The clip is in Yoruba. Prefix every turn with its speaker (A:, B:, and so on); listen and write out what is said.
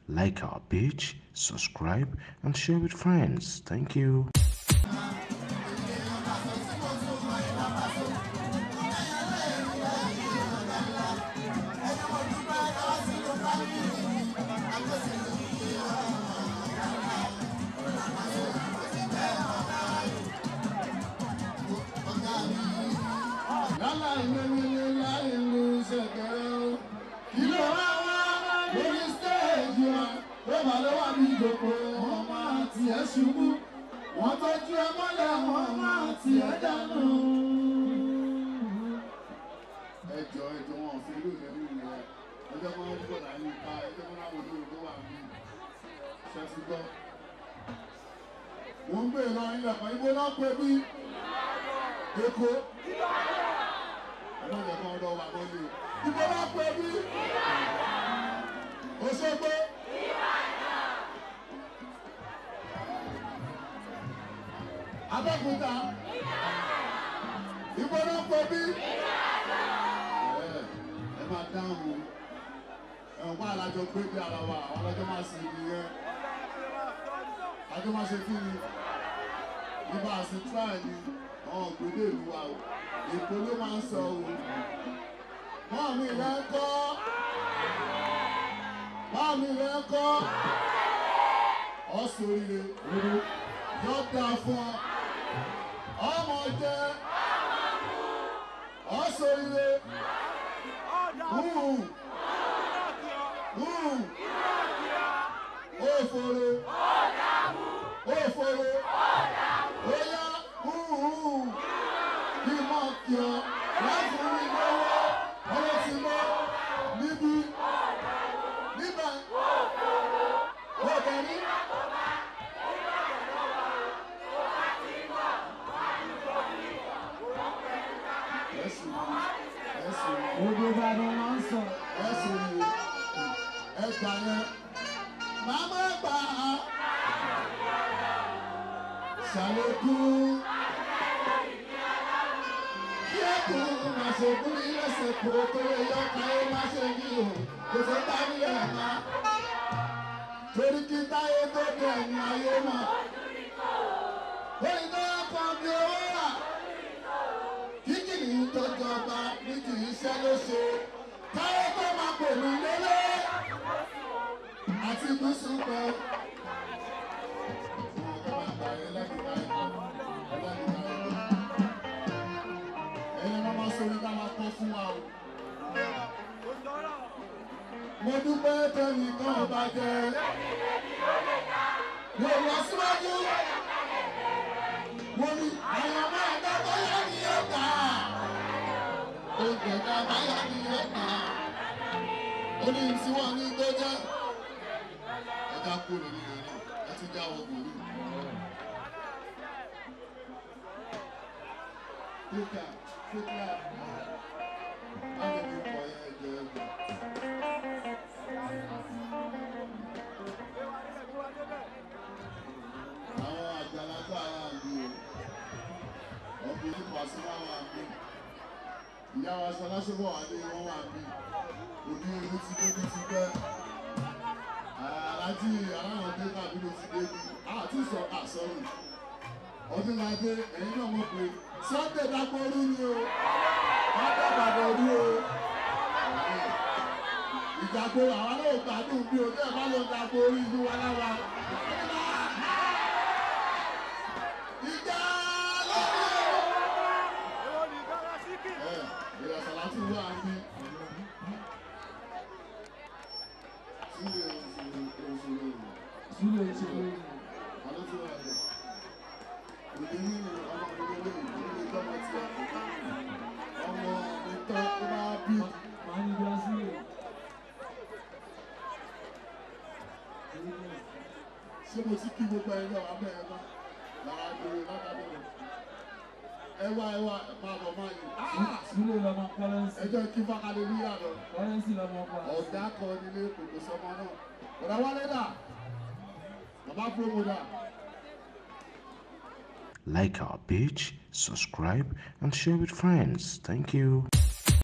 A: Like our page, subscribe, and share with friends. Thank you.
B: Wọ́n tọ́jú ẹ mọ́lẹ̀ wọn máa ti ẹ dànù. Ẹjọ́ wọn fi ìlú ìlẹ́rú rẹ̀ ẹjọ́ kan ń bọ̀ láyé ká ẹjọ́ kan láwọn olóòrùn tó wà ní ṣẹ́sígbọ́. Wọ́n ń gbé lọ ilẹ̀ kan ibo náà pé bí Èkó. Ẹgbẹ́ kan ọ̀dọ̀ wà lórí. Ibo náà pé bí Òṣogbo. Abẹ́òkúta. Ibo náà pé bí. Ẹ máa dáhùn. Ẹ̀wọ̀n alájọ gbé bí ara wa, àwọn alájọ máa sì nìyẹn. Àjọ máa ṣe kí ni? Ibà sí tíráì ni àwọn ògbédè ìlú wa o. Èkó ló máa ń sọ o. Mọ́ọ̀mí rẹ̀ ń kọ́. Mọ́ọ̀mí rẹ̀ ń kọ́. Ọ̀sọ̀rìrè. Yóò dáa fún ọ. Ọmọ jẹ́. Ọ̀sọ̀rìrè. Òfòrò. Òfòrò. Óyá. Kí mọ̀ kí ọ. Láti rí lọ́wọ́. Ọlọ́ ti mọ́. Níbi. Níbà. Ọ̀bẹ̀rí.
C: Gbogbo Ìbàdàn máa ń sọ.
B: Ẹ̀sùn yìí. Ẹgbà yẹn. Màmá gbà á. Ṣàlékún. Kí ẹ̀kún máa ṣe kún ní ẹsẹ̀ kúrò tó lè yọ káyé má ṣe ní o. Kò tó bá ní ẹ̀ka. Torí kí táyé tó dé ẹ̀yìn ayé mọ̀. Orí tó kàn bí owó rà. Kíkì ní tó jọba ní kì í ṣẹ́ ló ṣe. Táyé tó máa pè mí lélẹ̀. Àti gúúsù pẹ́. Mo dúpẹ́ tẹ́nìkan ọba jẹ́. Mo lọ síwájú. Mo ní àwọn ọmọ ẹ̀dá báyọ̀ ní ọ̀gá. Oúnjẹ ẹ̀dá báyọ̀ ní ọ̀gá. Ó ní tí wọ́n ní tó jẹ́. Ẹja kúrò nínú ẹ̀rọ, ẹ ti já wọn gbòòrò. Fíkà, fíkà, láti fi kọ̀ ẹ́ ẹ̀jẹ̀ ẹ̀jẹ̀. Àwọn àgbàlagbà wà ní o, ọkùnrin Pasuma wà ní, ìyá wa Ṣọlá Ṣóbọ̀ wà ní wọ́n wà ní, òní ìlú ti débi ti pẹ́, aláàjì aláwọ̀ dé tàbí ló ti débi, àti sọ àsọ̀rọ̀, ọdún máa dé ẹ̀yìn náà mọ̀ pé Sunday dákọ̀ọ́rú ni o, wọ́n dàgbàdọ̀ rí o. Ìjàgbó àwọn náà gbádùn bí o tẹ́ bá lọ dàgbò orí ìlú wa lára. Ìjà lórí o. Ìrẹsà láti wá ní.
C: Sílẹ̀ òṣèlú.
B: Àlọ́ tí wọ́n rẹ̀. Òdì nínú ọmọ ìgbélé ìgbélé tọ́mọ tí a kò ká. Ọmọ mi tọ́ tó bá bí.
C: Màá ní bí sílẹ̀.
B: Ṣé mo ti kí gbogbo ẹgbẹ́ wa bẹ́ẹ̀ bá lára gbèrè látàbẹ̀rẹ̀? Ẹwà máa bọ̀ máa yìí.
C: Sílẹ̀ lọ́mọ kọ́rẹ́nsì.
B: Ẹjọ́ kí fákàlẹ̀ ní àná.
C: Kọ́rẹ́nsì lọ́mọ pa.
B: Ọ̀gá kan nílé kòkò sọmọ náà. Bọ̀dá wálé dà. Bàbá promo dà.
A: Like our page, subscribe, and share with friends. Thank you.